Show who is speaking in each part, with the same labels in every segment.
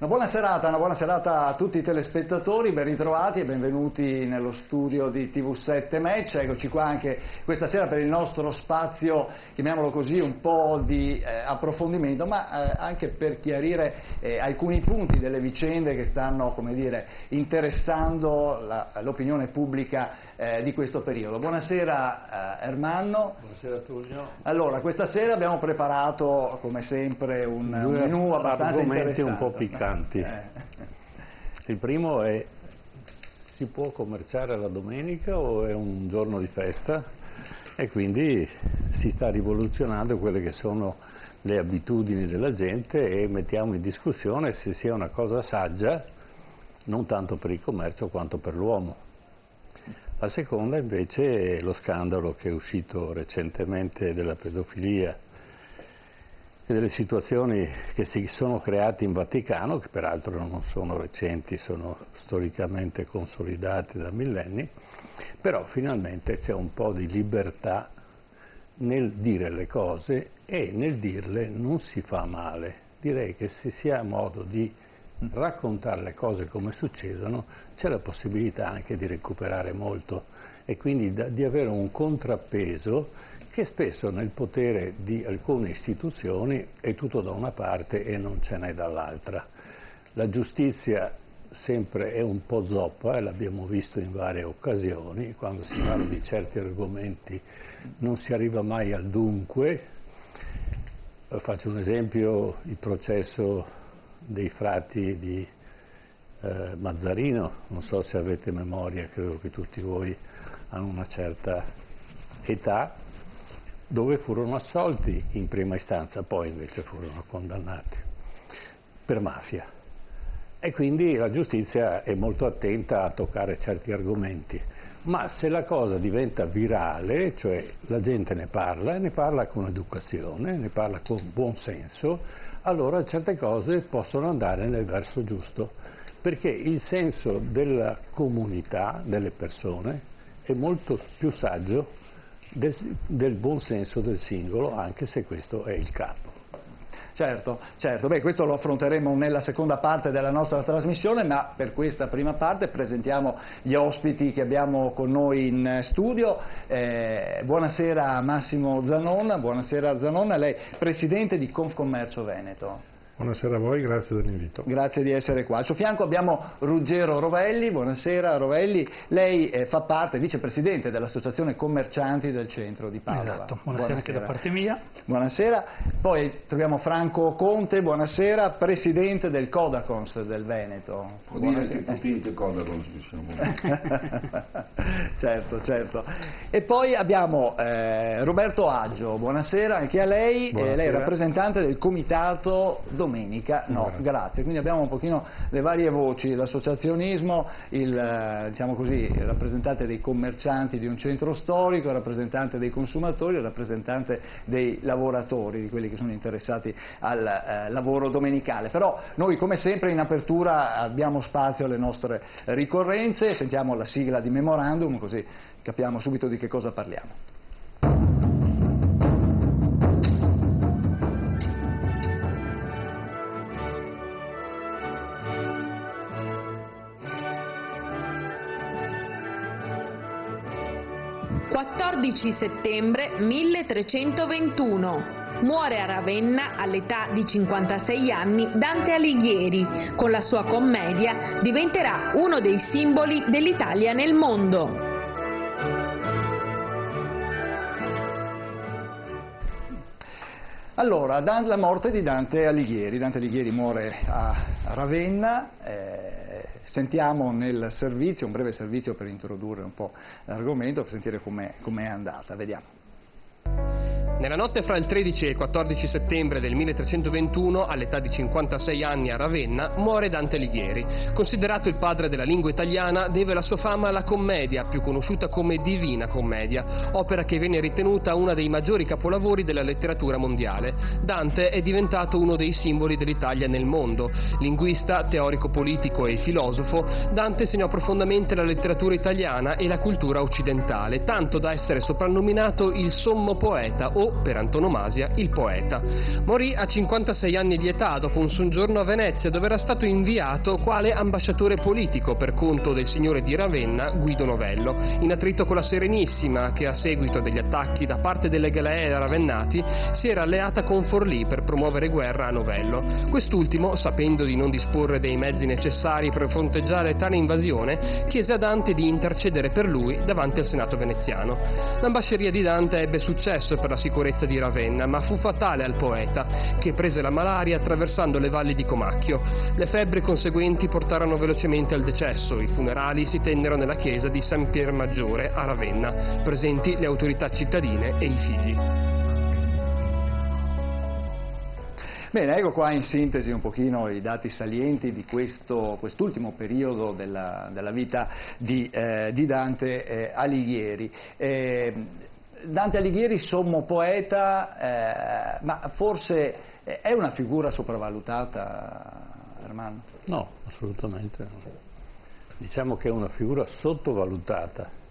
Speaker 1: Una buona serata a tutti i telespettatori, ben ritrovati e benvenuti nello studio di TV7 Match. Eccoci qua anche questa sera per il nostro spazio, chiamiamolo così, un po' di approfondimento, ma anche per chiarire alcuni punti delle vicende che stanno, come dire, interessando l'opinione pubblica di questo periodo. Buonasera Ermanno.
Speaker 2: Buonasera Tullio.
Speaker 1: Allora, questa sera abbiamo preparato, come sempre, un menù abbastanza interessante.
Speaker 2: Un po' piccanti. Il primo è: si può commerciare la domenica o è un giorno di festa? E quindi si sta rivoluzionando quelle che sono le abitudini della gente e mettiamo in discussione se sia una cosa saggia, non tanto per il commercio quanto per l'uomo. La seconda invece è lo scandalo che è uscito recentemente della pedofilia e delle situazioni che si sono create in Vaticano, che peraltro non sono recenti, sono storicamente consolidate da millenni, però finalmente c'è un po' di libertà nel dire le cose e nel dirle non si fa male. Direi che se si ha modo di raccontare le cose come succedono c'è la possibilità anche di recuperare molto e quindi di avere un contrappeso che spesso nel potere di alcune istituzioni è tutto da una parte e non ce n'è dall'altra. La giustizia sempre è un po' zoppa e l'abbiamo visto in varie occasioni, quando si parla di certi argomenti non si arriva mai al dunque. Faccio un esempio: il processo dei frati di Mazzarino, non so se avete memoria, credo che tutti voi hanno una certa età, dove furono assolti in prima istanza, poi invece furono condannati per mafia. E quindi la giustizia è molto attenta a toccare certi argomenti, ma se la cosa diventa virale, cioè la gente ne parla, e ne parla con educazione, ne parla con buon senso, allora certe cose possono andare nel verso giusto, perché il senso della comunità, delle persone, è molto più saggio del buon senso del singolo, anche se questo è il capo.
Speaker 1: Certo, beh, questo lo affronteremo nella seconda parte della nostra trasmissione, ma per questa prima parte presentiamo gli ospiti che abbiamo con noi in studio. Buonasera Massimo Zanona, lei presidente di Confcommercio Veneto.
Speaker 3: Buonasera a voi, grazie dell'invito.
Speaker 1: Grazie di essere qua. Al suo fianco abbiamo Ruggero Rovelli. Buonasera Rovelli, lei fa parte, vicepresidente dell'Associazione Commercianti del Centro di Padova.
Speaker 4: Esatto, buonasera anche da parte mia.
Speaker 1: Buonasera. Poi troviamo Franco Conte, buonasera, presidente del Codacons del Veneto.
Speaker 5: Buonasera. Potente Codacons, diciamo.
Speaker 1: Certo. E poi abbiamo Roberto Aggio, buonasera anche a lei. Lei è rappresentante del Comitato Domenica, grazie. Quindi abbiamo un pochino le varie voci: l'associazionismo, diciamo così, il rappresentante dei commercianti di un centro storico, il rappresentante dei consumatori, il rappresentante dei lavoratori, di quelli che sono interessati al lavoro domenicale. Però noi, come sempre, in apertura abbiamo spazio alle nostre ricorrenze. Sentiamo la sigla di Memorandum, così capiamo subito di che cosa parliamo.
Speaker 6: 14 settembre 1321. Muore a Ravenna all'età di 56 anni Dante Alighieri. Con la sua commedia diventerà uno dei simboli dell'Italia nel mondo.
Speaker 1: Allora, la morte di Dante Alighieri. Dante Alighieri muore a Ravenna. Sentiamo nel servizio, un breve servizio per introdurre un po' l'argomento, per sentire com'è andata. Vediamo.
Speaker 7: Nella notte fra il 13 e il 14 settembre del 1321, all'età di 56 anni a Ravenna, muore Dante Alighieri. Considerato il padre della lingua italiana, deve la sua fama alla commedia, più conosciuta come Divina Commedia, opera che viene ritenuta una dei maggiori capolavori della letteratura mondiale. Dante è diventato uno dei simboli dell'Italia nel mondo. Linguista, teorico politico e filosofo, Dante segnò profondamente la letteratura italiana e la cultura occidentale, tanto da essere soprannominato il sommo poeta o detto per antonomasia il poeta. Morì a 56 anni di età dopo un soggiorno a Venezia, dove era stato inviato quale ambasciatore politico per conto del signore di Ravenna, Guido Novello, in attrito con la Serenissima, che a seguito degli attacchi da parte delle galee ravennati si era alleata con Forlì per promuovere guerra a Novello. Quest'ultimo, sapendo di non disporre dei mezzi necessari per fronteggiare tale invasione, chiese a Dante di intercedere per lui davanti al Senato veneziano. L'ambasceria di Dante ebbe successo per la sicurezza di Ravenna, ma fu fatale al poeta, che prese la malaria attraversando le valli di Comacchio. Le febbri conseguenti portarono velocemente al decesso. I funerali si tennero nella chiesa di San Pier Maggiore a Ravenna, presenti le autorità cittadine e i figli.
Speaker 1: Bene, ecco qua in sintesi un pochino i dati salienti di quest'ultimo periodo della vita di Dante Alighieri. Dante Alighieri, sommo poeta, ma forse è una figura sopravvalutata, Ermanno?
Speaker 2: No, assolutamente no. Diciamo che è una figura sottovalutata.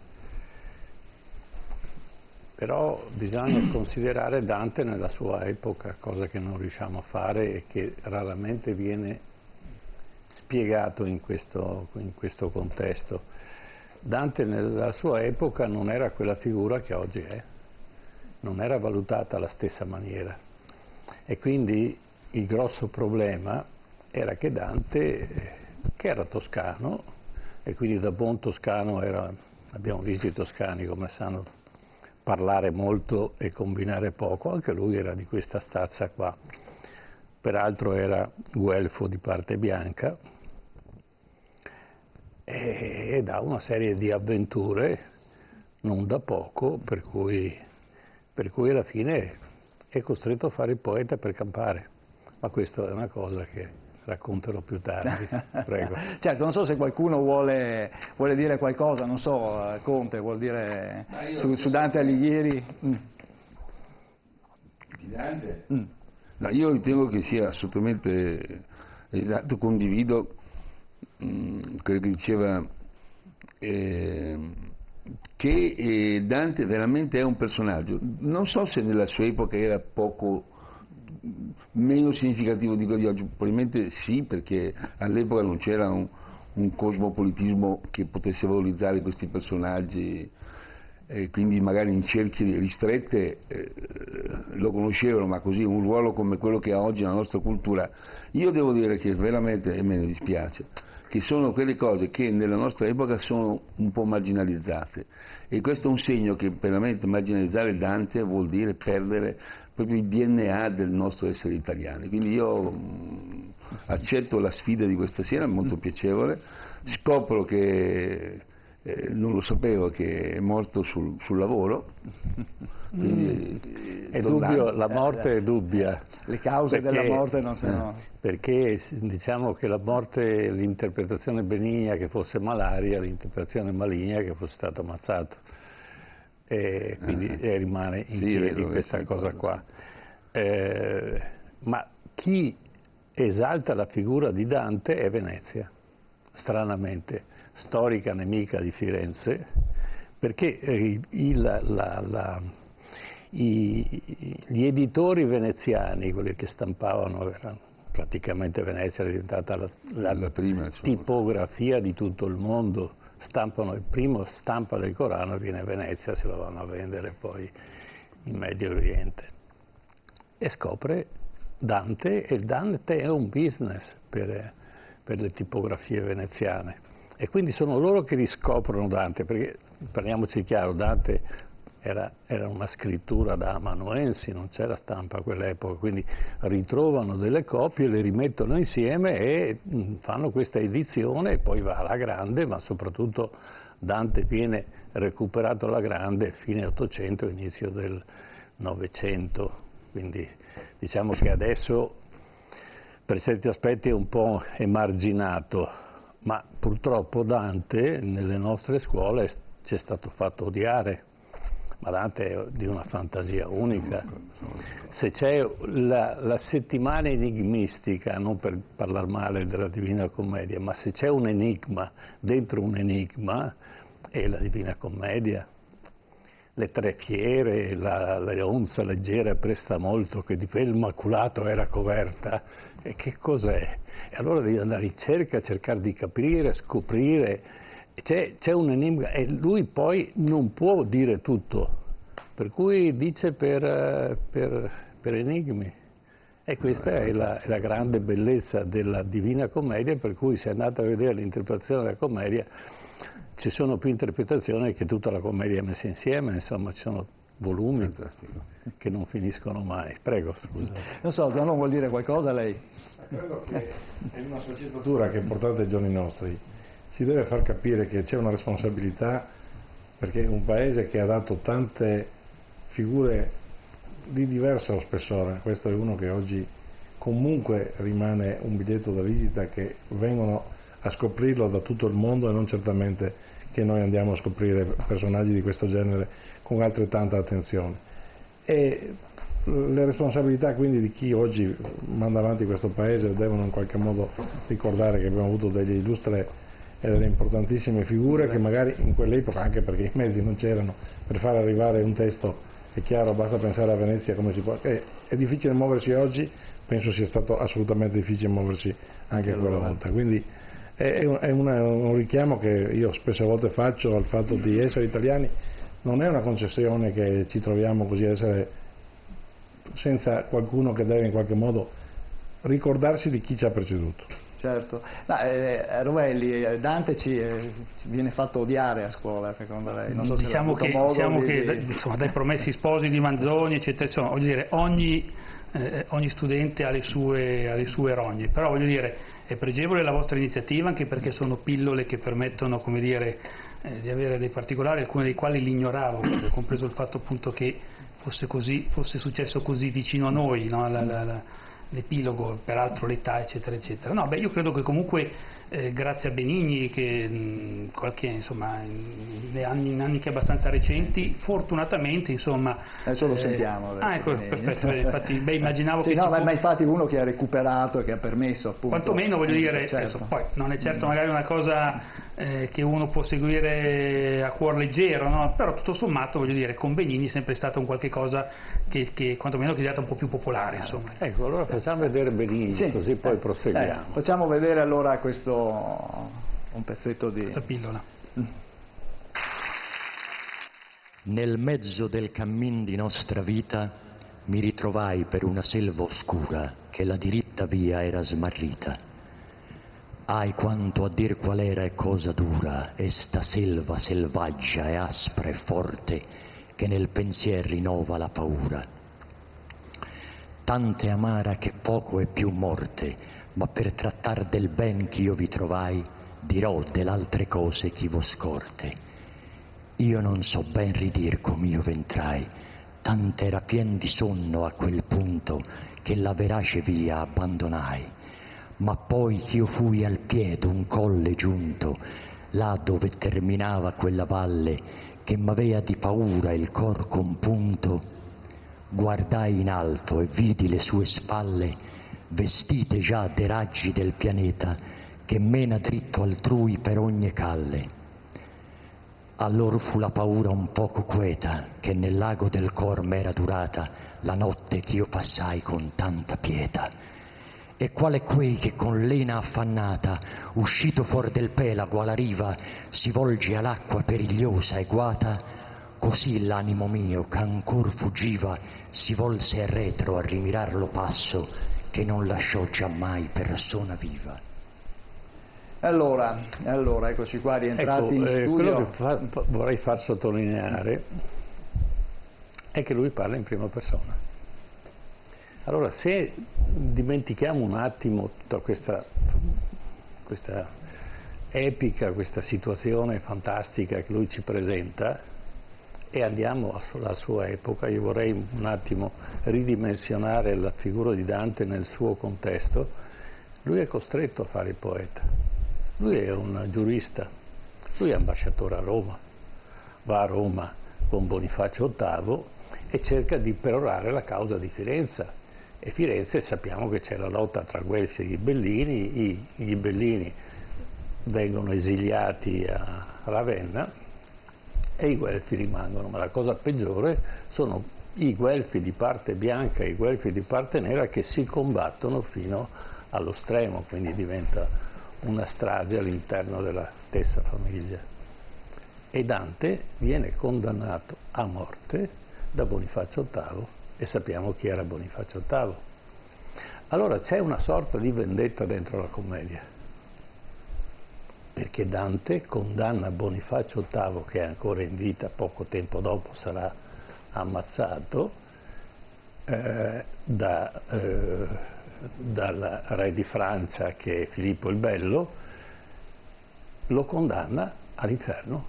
Speaker 2: Però bisogna considerare Dante nella sua epoca, cosa che non riusciamo a fare e che raramente viene spiegato in questo contesto. Dante nella sua epoca non era quella figura che oggi è, non era valutata alla stessa maniera. E quindi il grosso problema era che Dante, che era toscano, e quindi da buon toscano abbiamo visto i toscani come sanno parlare molto e combinare poco, anche lui era di questa stazza qua, peraltro era guelfo di parte bianca ed ha una serie di avventure non da poco, per cui alla fine è costretto a fare il poeta per campare, ma questa è una cosa che racconterò più tardi, prego.
Speaker 1: Certo, non so se qualcuno vuole dire qualcosa, non so, Conte vuol dire su Dante Alighieri.
Speaker 5: Di Dante? No, io ritengo che sia assolutamente esatto, condivido quello che diceva, che Dante veramente è un personaggio. Non so se nella sua epoca era meno significativo di quello di oggi, probabilmente sì, perché all'epoca non c'era un cosmopolitismo che potesse valorizzare questi personaggi, quindi magari in cerchi ristrette lo conoscevano, ma così un ruolo come quello che ha oggi nella nostra cultura, io devo dire che veramente, e me ne dispiace, che sono quelle cose che nella nostra epoca sono un po' marginalizzate, e questo è un segno che veramente marginalizzare Dante vuol dire perdere proprio il DNA del nostro essere italiani. Quindi io accetto la sfida di questa sera, molto piacevole, scopro che non lo sapevo, che è morto sul lavoro, quindi
Speaker 2: è dubbio, la morte è dubbia.
Speaker 1: Le cause della morte non sono...
Speaker 2: Perché diciamo che la morte, l'interpretazione benigna che fosse malaria, l'interpretazione maligna che fosse stato ammazzato. E quindi rimane in piedi questa cosa qua. Ma chi esalta la figura di Dante è Venezia, storica nemica di Firenze, perché gli editori veneziani, quelli che stampavano, erano praticamente Venezia è diventata la prima tipografia di tutto il mondo. Stampano il primo stampa del Corano, viene a Venezia, se lo vanno a vendere poi in Medio Oriente, e scopre Dante, e Dante è un business per le tipografie veneziane, e quindi sono loro che riscoprono Dante, perché parliamoci chiaro, Dante era una scrittura da amanuensi, non c'era stampa a quell'epoca, quindi ritrovano delle copie, le rimettono insieme e fanno questa edizione, e poi va alla grande, ma soprattutto Dante viene recuperato alla grande fine 800, inizio del 900, quindi diciamo che adesso per certi aspetti è un po' emarginato, ma purtroppo Dante nelle nostre scuole ci è stato fatto odiare. Ma Dante è di una fantasia unica. Se c'è la settimana enigmistica, non per parlare male della Divina Commedia, ma se c'è un enigma dentro un enigma, è la Divina Commedia. le tre fiere, la leonza leggera presta molto, che di pel maculato era coverta, e che cos'è? E allora devi andare in cerca, cercare di capire, scoprire, c'è un enigma e lui poi non può dire tutto, per cui dice per enigmi. E questa è la grande bellezza della Divina Commedia, per cui se andate a vedere l'interpretazione della commedia ci sono più interpretazioni che tutta la commedia messa insieme, insomma ci sono volumi che non finiscono mai. Prego, scusa.
Speaker 1: Non so, non vuol dire qualcosa lei?
Speaker 3: Quello che è una sfaccettatura che portate ai giorni nostri ci deve far capire che c'è una responsabilità, perché un paese che ha dato tante figure di diverso spessore, questo è uno che oggi comunque rimane un biglietto da visita, che vengono a scoprirlo da tutto il mondo e non certamente che noi andiamo a scoprire personaggi di questo genere con altrettanta attenzione. E le responsabilità quindi di chi oggi manda avanti questo paese devono in qualche modo ricordare che abbiamo avuto delle illustre e delle importantissime figure che magari in quell'epoca, anche perché i mezzi non c'erano per far arrivare un testo, è chiaro, basta pensare a Venezia come si può. È difficile muoversi oggi, penso sia stato assolutamente difficile muoversi anche quella volta. Quindi è un richiamo che io spesse volte faccio al fatto di essere italiani, non è una concessione che ci troviamo così a essere senza qualcuno che deve in qualche modo ricordarsi di chi ci ha preceduto.
Speaker 1: Certo. Rovelli, Dante ci viene fatto odiare a scuola, secondo lei? Non so se
Speaker 4: diciamo che insomma, dai Promessi Sposi di Manzoni, eccetera, insomma, voglio dire, ogni studente ha le sue rogne, però voglio dire, è pregevole la vostra iniziativa, anche perché sono pillole che permettono, come dire, di avere dei particolari, alcuni dei quali li ignoravo, compreso il fatto appunto che fosse successo così vicino a noi, no? L'epilogo, peraltro l'età, eccetera, eccetera. No, beh, io credo che comunque grazie a Benigni, che insomma, in anni che abbastanza recenti, fortunatamente, insomma...
Speaker 1: Adesso lo sentiamo. Adesso,
Speaker 4: ecco, perfetto, infatti, immaginavo
Speaker 1: sì,
Speaker 4: che...
Speaker 1: No, ma infatti uno che ha recuperato e che ha permesso, appunto...
Speaker 4: Quantomeno, voglio dire,
Speaker 1: certo.
Speaker 4: Poi non è certo magari una cosa che uno può seguire a cuor leggero, no? Però tutto sommato, voglio dire, con Benigni è sempre stato un qualche cosa che quantomeno è diventato un po' più popolare, insomma.
Speaker 2: Ecco, allora facciamo vedere Benigni, sì, così poi proseguiamo.
Speaker 1: Facciamo vedere allora un pezzetto di...
Speaker 4: questa pillola.
Speaker 8: Nel mezzo del cammin di nostra vita mi ritrovai per una selva oscura che la diritta via era smarrita. Ai quanto a dir qual era e cosa dura è sta selva selvaggia e aspra e forte che nel pensier rinnova la paura. Tante amara che poco è più morte, ma per trattar del ben ch'io vi trovai dirò dell'altre cose chi vo scorte. Io non so ben ridir com'io ventrai, tant'era pien di sonno a quel punto che la verace via abbandonai. Ma poi ch'io fui al piede un colle giunto, là dove terminava quella valle che m'avea di paura il cor compunto, guardai in alto e vidi le sue spalle vestite già dei raggi del pianeta che mena dritto altrui per ogni calle. Allor fu la paura un poco queta che nel lago del cor m'era durata la notte ch'io passai con tanta pietà. E quale quei che con lena affannata, uscito fuor del pelago alla riva, si volge all'acqua perigliosa e guata, così l'animo mio ch'ancor fuggiva si volse retro a rimirar lo passo che non lasciò giammai persona viva.
Speaker 1: Allora, eccoci qua, rientrati in studio.
Speaker 2: Quello che vorrei far sottolineare è che lui parla in prima persona. Allora, se dimentichiamo un attimo tutta questa epica, questa situazione fantastica che lui ci presenta e andiamo alla sua epoca, io vorrei un attimo ridimensionare la figura di Dante nel suo contesto. Lui è costretto a fare il poeta, lui è un giurista, lui è ambasciatore a Roma, va a Roma con Bonifacio VIII e cerca di perorare la causa di Firenze. E Firenze sappiamo che c'è la lotta tra Guelfi e Ghibellini, i Ghibellini vengono esiliati a Ravenna e i guelfi rimangono, ma la cosa peggiore sono i guelfi di parte bianca e i guelfi di parte nera che si combattono fino allo stremo, quindi diventa una strage all'interno della stessa famiglia. E Dante viene condannato a morte da Bonifacio VIII e sappiamo chi era Bonifacio VIII. Allora c'è una sorta di vendetta dentro la commedia, perché Dante condanna Bonifacio VIII, che è ancora in vita, poco tempo dopo sarà ammazzato dal re di Francia, che è Filippo il Bello, lo condanna all'inferno,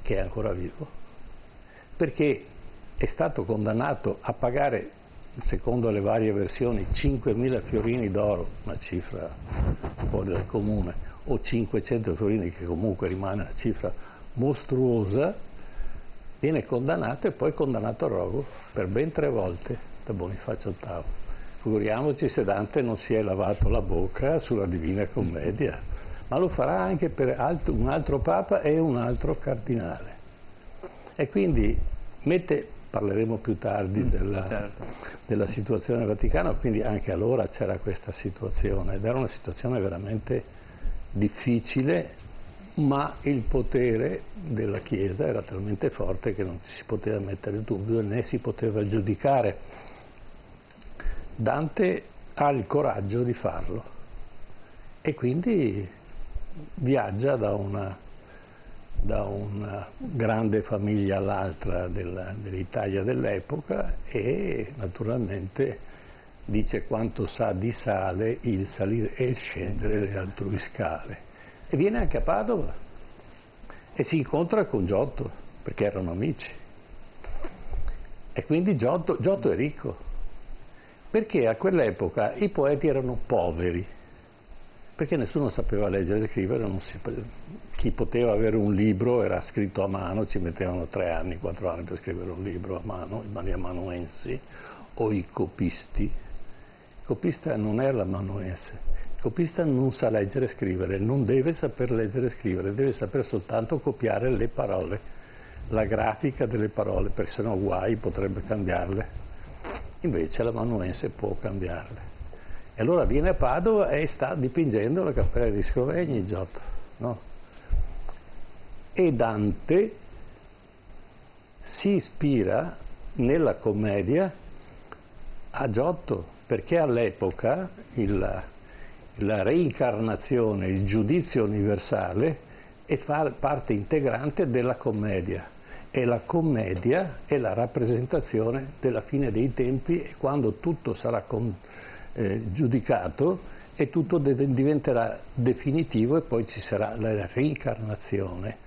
Speaker 2: che è ancora vivo, perché è stato condannato a pagare, secondo le varie versioni, 5.000 fiorini d'oro, una cifra fuori dal comune, o 500 fiorini, che comunque rimane una cifra mostruosa. Viene condannato e poi condannato a rogo per ben 3 volte da Bonifacio VIII. Figuriamoci se Dante non si è lavato la bocca sulla Divina Commedia, ma lo farà anche per un altro Papa e un altro Cardinale. E quindi parleremo più tardi della situazione del Vaticano, quindi anche allora c'era questa situazione, ed era una situazione veramente difficile, ma il potere della Chiesa era talmente forte che non ci si poteva mettere dubbio né si poteva giudicare. Dante ha il coraggio di farlo e quindi viaggia da una grande famiglia all'altra dell'Italia dell'epoca e naturalmente dice quanto sa di sale il salire e il scendere delle altrui scale. E viene anche a Padova e si incontra con Giotto, perché erano amici. E quindi Giotto è ricco, perché a quell'epoca i poeti erano poveri, perché nessuno sapeva leggere e scrivere, chi poteva avere un libro era scritto a mano, ci mettevano 3 anni, 4 anni per scrivere un libro a mano, gli amanuensi o i copisti. Il copista non è l'amanuense. Il copista non sa leggere e scrivere, non deve saper leggere e scrivere, deve saper soltanto copiare le parole, la grafica delle parole, perché sennò guai, potrebbe cambiarle. Invece l'amanuense può cambiarle. E allora viene a Padova e sta dipingendo la Cappella di Scrovegni, Giotto, no? E Dante si ispira nella commedia a Giotto, perché all'epoca la reincarnazione, il giudizio universale è parte integrante della commedia, e la commedia è la rappresentazione della fine dei tempi, e quando tutto sarà giudicato e tutto diventerà definitivo e poi ci sarà la reincarnazione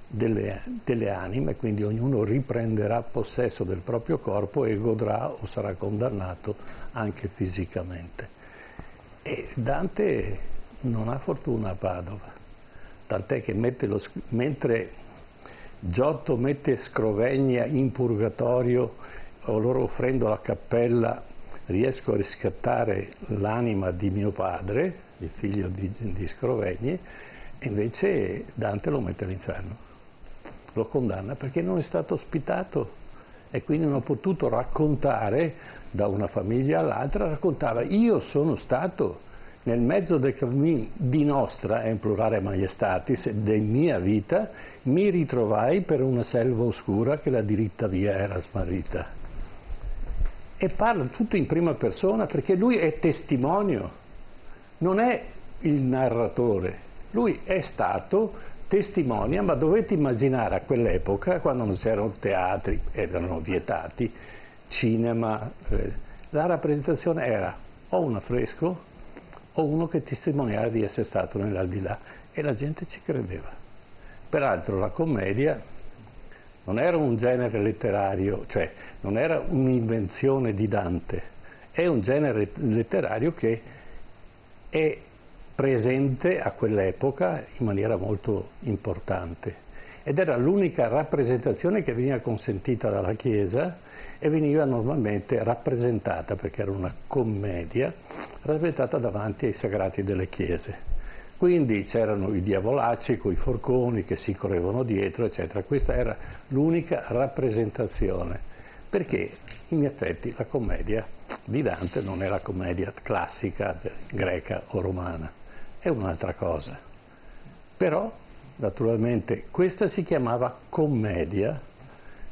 Speaker 2: delle anime, quindi ognuno riprenderà possesso del proprio corpo e godrà o sarà condannato anche fisicamente. E Dante non ha fortuna a Padova, tant'è che mentre Giotto mette Scrovegna in purgatorio, o loro offrendo la cappella riesco a riscattare l'anima di mio padre, il figlio di Scrovegni, e invece Dante lo mette all'inferno, lo condanna perché non è stato ospitato e quindi non ha potuto raccontare da una famiglia all'altra. Raccontava: io sono stato nel mezzo del cammino di nostra, è in plurale maiestatis, di mia vita, mi ritrovai per una selva oscura che la diritta via era smarrita. E parla tutto in prima persona perché lui è testimonio, non è il narratore, lui è stato testimonia, ma dovete immaginare a quell'epoca, quando non c'erano teatri, erano vietati, cinema, la rappresentazione era o un affresco o uno che testimoniava di essere stato nell'aldilà, e la gente ci credeva. Peraltro la commedia non era un genere letterario, cioè non era un'invenzione di Dante, è un genere letterario che è presente a quell'epoca in maniera molto importante, ed era l'unica rappresentazione che veniva consentita dalla Chiesa e veniva normalmente rappresentata, perché era una commedia, rappresentata davanti ai sagrati delle chiese. Quindi c'erano i diavolacci con i forconi che si correvano dietro, eccetera. Questa era l'unica rappresentazione, perché in effetti la commedia di Dante non è la commedia classica greca o romana, è un'altra cosa. Però, naturalmente, questa si chiamava commedia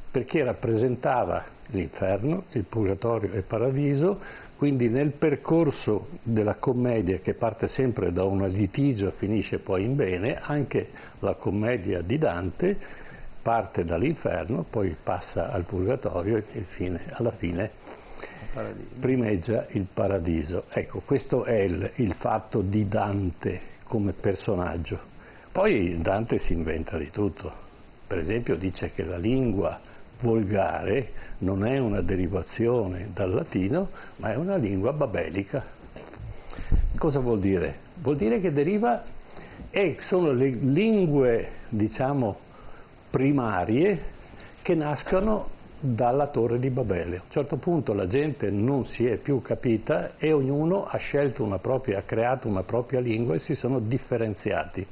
Speaker 2: perché rappresentava l'inferno, il purgatorio e il paradiso. Quindi nel percorso della commedia, che parte sempre da un litigio e finisce poi in bene, anche la commedia di Dante parte dall'inferno, poi passa al purgatorio e alla fine primeggia il paradiso. Ecco, questo è il fatto di Dante come personaggio. Poi Dante si inventa di tutto. Per esempio dice che la lingua volgare non è una derivazione dal latino, ma è una lingua babelica. Cosa vuol dire? Vuol dire che deriva e sono le lingue, diciamo, primarie che nascono dalla Torre di Babele. A un certo punto la gente non si è più capita e ognuno ha creato una propria lingua e si sono differenziati.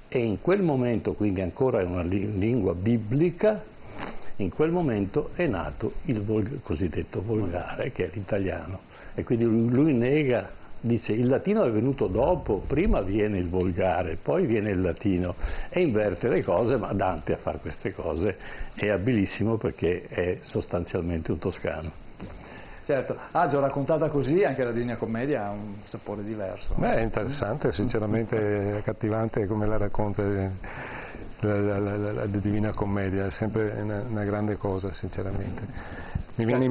Speaker 2: E in quel momento, quindi ancora è una lingua biblica, in quel momento è nato il cosiddetto volgare, che è l'italiano. E quindi lui nega, dice il latino è venuto dopo, prima viene il volgare, poi viene il latino, e inverte le cose, ma Dante a fare queste cose è abilissimo perché è sostanzialmente un toscano.
Speaker 1: Certo, Agio, raccontata così anche la Divina Commedia ha un sapore diverso.
Speaker 3: Beh, è interessante, sinceramente accattivante come la racconta la Divina Commedia, è sempre una grande cosa, sinceramente. Mi viene in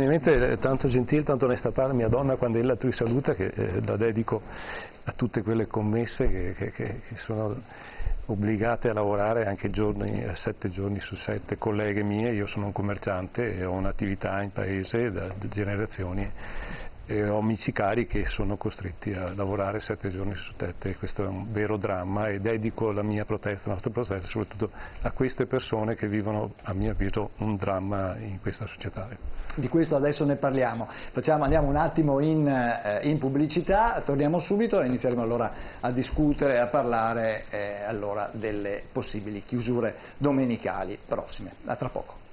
Speaker 3: mente tanto gentile, tanto onesta par mia donna quando ella tu saluta, che la dedico a tutte quelle commesse che sono obbligate a lavorare anche 7 giorni su 7, colleghe mie. Io sono un commerciante e ho un'attività in paese da generazioni e ho amici cari che sono costretti a lavorare 7 giorni su 7, questo è un vero dramma e dedico la mia protesta, la nostra protesta soprattutto a queste persone che vivono, a mio avviso, un dramma in questa società.
Speaker 1: Di questo adesso ne parliamo. Andiamo un attimo in pubblicità, torniamo subito e inizieremo allora a discutere, a parlare allora delle possibili chiusure domenicali prossime. A tra poco.